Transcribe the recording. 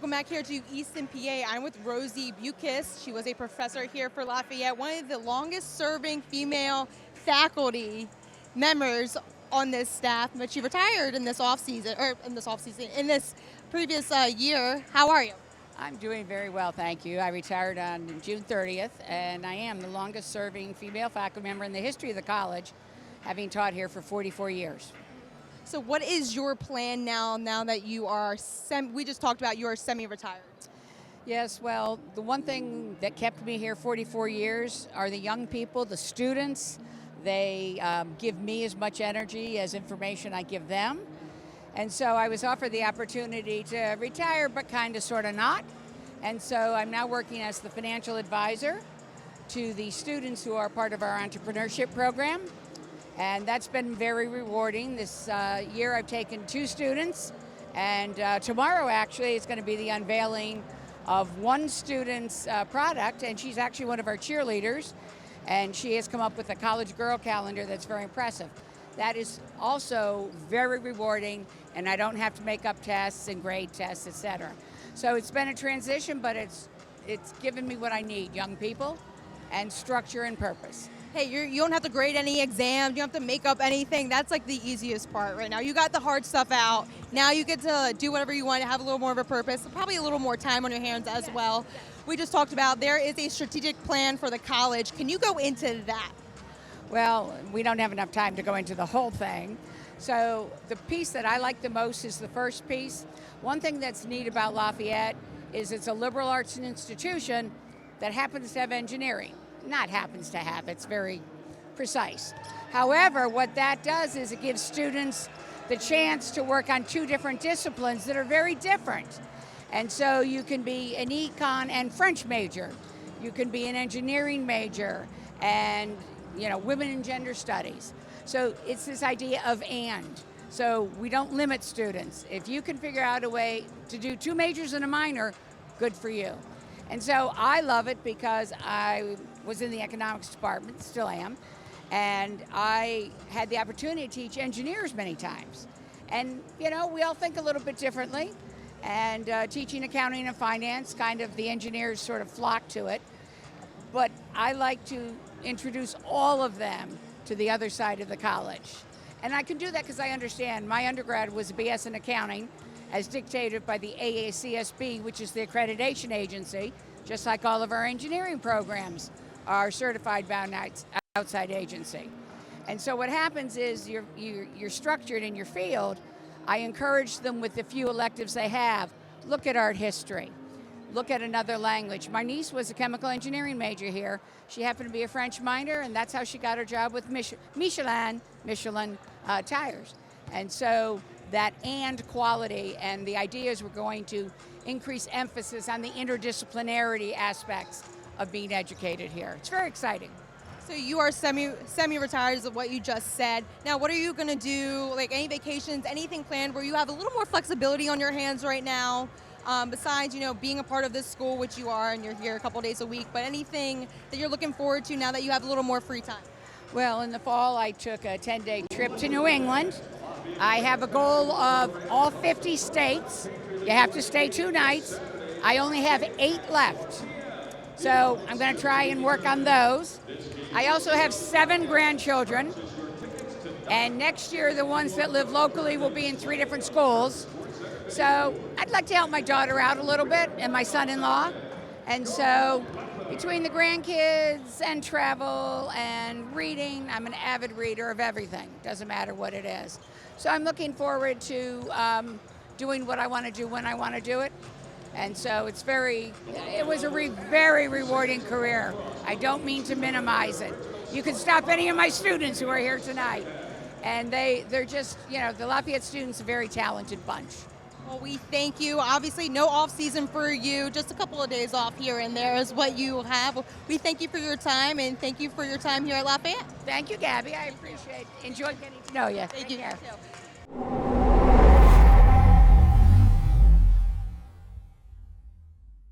Welcome back here to Easton, PA. I'm with Rosie Bukics. She was a professor here for Lafayette, one of the longest serving female faculty members on this staff, but she retired in this in this previous year. How are you? I'm doing very well, thank you. I retired on June 30th, and I am the longest serving female faculty member in the history of the college, having taught here for 44 years. So what is your plan now that you are, we just talked about you are semi-retired? Yes, well, the one thing that kept me here 44 years are the young people, the students. They give me as much energy as information I give them. And so I was offered the opportunity to retire, but kind of, sort of not. And so I'm now working as the financial advisor to the students who are part of our entrepreneurship program. And that's been very rewarding. This year I've taken 2 students, and tomorrow actually is going to be the unveiling of one student's product, and she's actually one of our cheerleaders, and she has come up with a college girl calendar that's very impressive. That is also very rewarding, and I don't have to make up tests and grade tests, etc. So it's been a transition, but it's given me what I need, young people and structure and purpose. Hey, you don't have to grade any exams, you don't have to make up anything. That's like the easiest part right now. You got the hard stuff out. Now you get to do whatever you want, have a little more of a purpose, probably a little more time on your hands as well. We just talked about there is a strategic plan for the college. Can you go into that? Well, we don't have enough time to go into the whole thing. So the piece that I like the most is the first piece. One thing that's neat about Lafayette is it's a liberal arts institution that happens to have engineering. Not happens to have, it's very precise. However, what that does is it gives students the chance to work on 2 different disciplines that are very different. And so you can be an econ and French major. You can be an engineering major and, women and gender studies. So it's this idea of and. So we don't limit students. If you can figure out a way to do 2 majors and a minor, good for you. And so I love it because I was in the economics department, still am, and I had the opportunity to teach engineers many times. And, we all think a little bit differently, and teaching accounting and finance, kind of the engineers sort of flock to it. But I like to introduce all of them to the other side of the college. And I can do that because I understand my undergrad was a BS in accounting, as dictated by the AACSB, which is the accreditation agency, just like all of our engineering programs are certified bound outside agency. And so what happens is you're structured in your field. I encourage them with the few electives they have, look at art history, look at another language. My niece was a chemical engineering major here. She happened to be a French minor, and that's how she got her job with Michelin tires. And so that and quality and the ideas we're going to increase emphasis on the interdisciplinarity aspects of being educated here. It's very exciting. So you are semi-retired is what you just said. Now what are you going to do, like any vacations, anything planned where you have a little more flexibility on your hands right now, besides being a part of this school, which you are, and you're here a couple days a week, but anything that you're looking forward to now that you have a little more free time? Well, in the fall I took a 10-day trip to New England. I have a goal of all 50 states. You have to stay 2 nights. I only have 8 left. So I'm going to try and work on those. I also have 7 grandchildren. And next year, the ones that live locally will be in 3 different schools. So I'd like to help my daughter out a little bit and my son-in-law. And so between the grandkids and travel and reading, I'm an avid reader of everything. Doesn't matter what it is. So I'm looking forward to doing what I want to do when I want to do it. And so it was a very rewarding career. I don't mean to minimize it. You can stop any of my students who are here tonight. And they're just, the Lafayette students, a very talented bunch. Well, we thank you. Obviously, no off season for you. Just a couple of days off here and there is what you have. We thank you for your time, and thank you for your time here at Lafayette. Thank you, Gabby. I appreciate it. Enjoyed getting to know you. Thank you. Care. You too.